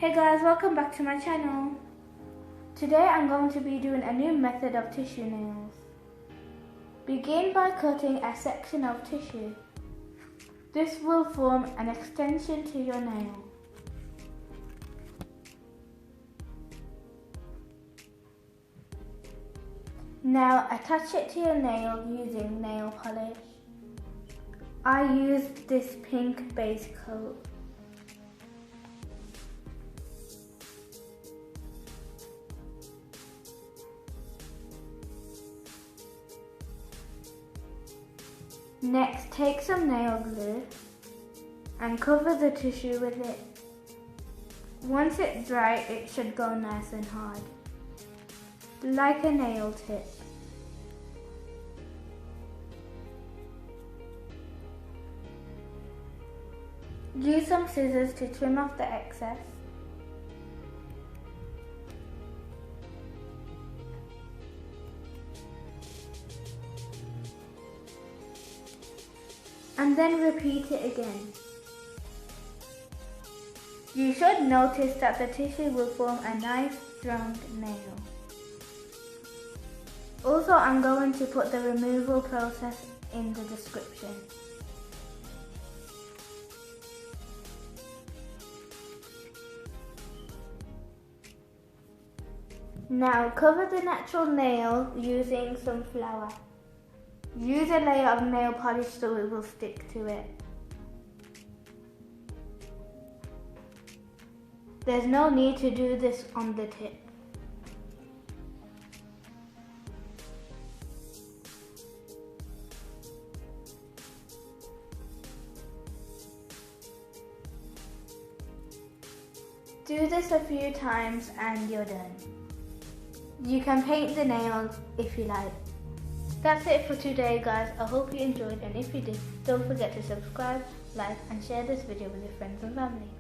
Hey guys, welcome back to my channel. Today I'm going to be doing a new method of tissue nails. Begin by cutting a section of tissue. This will form an extension to your nail. Now attach it to your nail using nail polish. I used this pink base coat. Next, take some nail glue and cover the tissue with it. Once it's dry, it should go nice and hard, like a nail tip. Use some scissors to trim off the excess. And then repeat it again. You should notice that the tissue will form a nice strong nail. Also, I'm going to put the removal process in the description. Now cover the natural nail using some flour. Use a layer of nail polish so it will stick to it. There's no need to do this on the tip. Do this a few times and you're done. You can paint the nails if you like. That's it for today guys. I hope you enjoyed, and if you did, don't forget to subscribe, like and share this video with your friends and family.